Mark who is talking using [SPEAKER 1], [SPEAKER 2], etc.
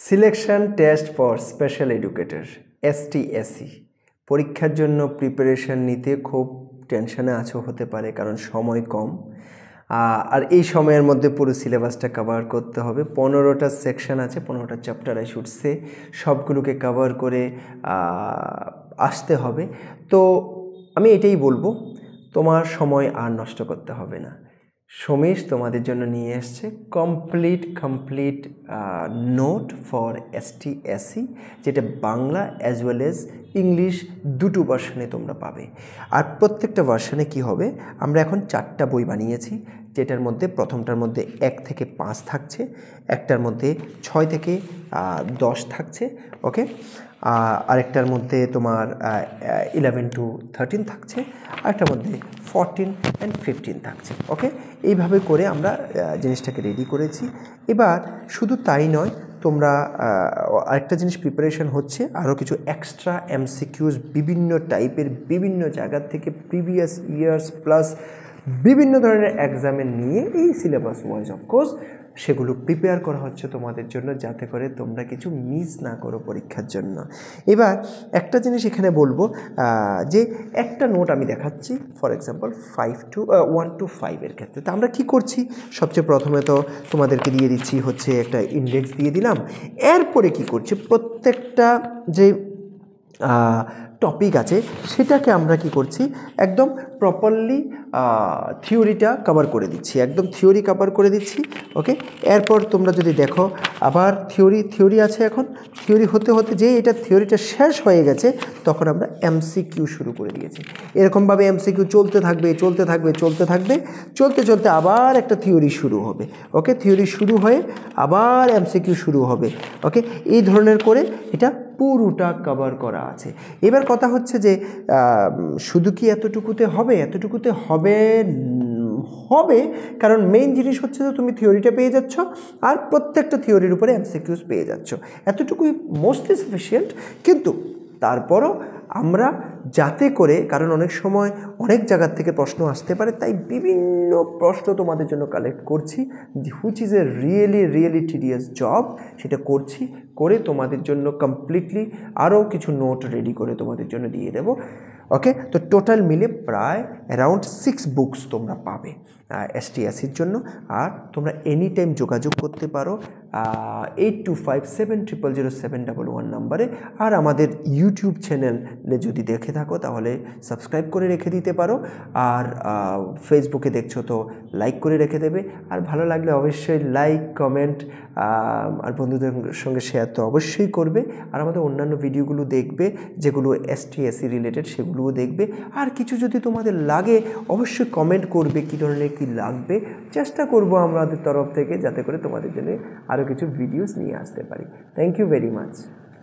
[SPEAKER 1] Selection test for special educator STSE পরীক্ষার জন্য preparation নিতে খুব টেনশনে আছো হতে পারে, কারণ সময় কম। আর এই সময়ের মধ্যে পুরো সিলেবাসটা কভার করতে হবে। 15টা সেকশন আছে, 15টা চ্যাপ্টার আই শুড সে, সবগুলোকে কভার করে আসতে হবে। তো আমি এটাই বলবো, তোমার সময় আর নষ্ট করতে হবে না। সমীশ তোমাদের জন্য নিয়ে এসছে কমপ্লিট নোট ফর STSE, যেটা Bangla as well as English দুটো ভার্সনে তোমরা পাবে। আর প্রত্যেকটা ভার্সনে কি হবে, আমরা এখন 4টা বই বানিয়েছি, যেটার মধ্যে প্রথমটার মধ্যে 1 থেকে 5 থাকছে, একটার মধ্যে 6 থেকে 10 থাকছে, ওকে। আরেকটার মধ্যে তোমার 11 to 13 থাকছে, আরেকটার মধ্যে 14 and 15 থাকছে, ওকে। এইভাবে করে আমরা জিনিসটাকে রেডি করেছি। এবার শুধু তাই নয়, তোমরা আরেকটা জিনিস প্রিপারেশন হচ্ছে, আরও কিছু এক্সট্রা MCQs বিভিন্ন টাইপের, বিভিন্ন জায়গার থেকে প্রিভিয়াস ইয়ার্স প্লাস বিভিন্ন ধরনের এক্সামে নিয়ে এই সিলেবাস ওয়াইজ অফকোর্স সেগুলো প্রিপেয়ার করা হচ্ছে তোমাদের জন্য, যাতে করে তোমরা কিছু মিস না করো পরীক্ষার জন্য। এবার একটা জিনিস এখানে বলবো, যে একটা নোট আমি দেখাচ্ছি, ফর এক্সাম্পল 1 to 5 এর ক্ষেত্রে। তো আমরা কী করছি, সবচেয়ে প্রথমে তো তোমাদেরকে দিয়ে দিচ্ছি হচ্ছে একটা ইন্ডেক্স দিয়ে দিলাম। এরপরে কি করছি, প্রত্যেকটা যে টপিক আছে সেটাকে আমরা কি করছি, একদম প্রপারলি থিওরিটা কভার করে দিচ্ছি, একদম থিওরি কভার করে দিচ্ছি, ওকে। এরপর তোমরা যদি দেখো আবার থিওরি আছে, এখন থিওরি হতে হতে যে এটা থিওরিটা শেষ হয়ে গেছে, তখন আমরা MCQ শুরু করে দিয়েছি। এরকমভাবে MCQ চলতে থাকবে চলতে আবার একটা থিওরি শুরু হবে, ওকে। থিওরি শুরু হয়ে আবার MCQ শুরু হবে, ওকে। এই ধরনের করে এটা পুরোটা কভার করা আছে। এবার কথা হচ্ছে যে শুধু কি এতটুকুতে হবে, কারণ মেইন জিনিস হচ্ছে যে তুমি থিওরিটা পেয়ে যাচ্ছ আর প্রত্যেকটা থিওরির উপরে MCQs পেয়ে যাচ্ছ, এতটুকুই মোস্টলি সাফিসিয়েন্ট। কিন্তু তারপরও আমরা যাতে করে, কারণ অনেক সময় অনেক জায়গার থেকে প্রশ্ন আসতে পারে, তাই বিভিন্ন প্রশ্ন তোমাদের জন্য কালেক্ট করছি, which is a really tedious job. সেটা করে তোমাদের জন্য কমপ্লিটলি আরও কিছু নোট রেডি করে তোমাদের জন্য দিয়ে দেবো, ওকে। তো টোটাল মিলে প্রায় অ্যারাউন্ড 6 বুকস তোমরা পাবে STSEর জন্য। আর তোমরা এনি টাইম যোগাযোগ করতে পারো 8257000711 নাম্বারে। আর আমাদের ইউটিউব চ্যানেলে যদি দেখে থাকো তাহলে সাবস্ক্রাইব করে রেখে দিতে পারো। আর ফেসবুকে দেখছো তো লাইক করে রেখে দেবে। আর ভালো লাগলে অবশ্যই লাইক, কমেন্ট আর বন্ধুদের সঙ্গে শেয়ার তো অবশ্যই করবে। আর আমাদের অন্যান্য ভিডিওগুলো দেখবে যেগুলো STSE রিলেটেড, সেগুলোও দেখবে। আর কিছু যদি তোমাদের লাগে অবশ্যই কমেন্ট করবে কী ধরনের কী লাগবে, চেষ্টা করব আমাদের তরফ থেকে যাতে করে তোমাদের জন্য আরও কিছু ভিডিওস নিয়ে আসতে পারি। Thank you very much.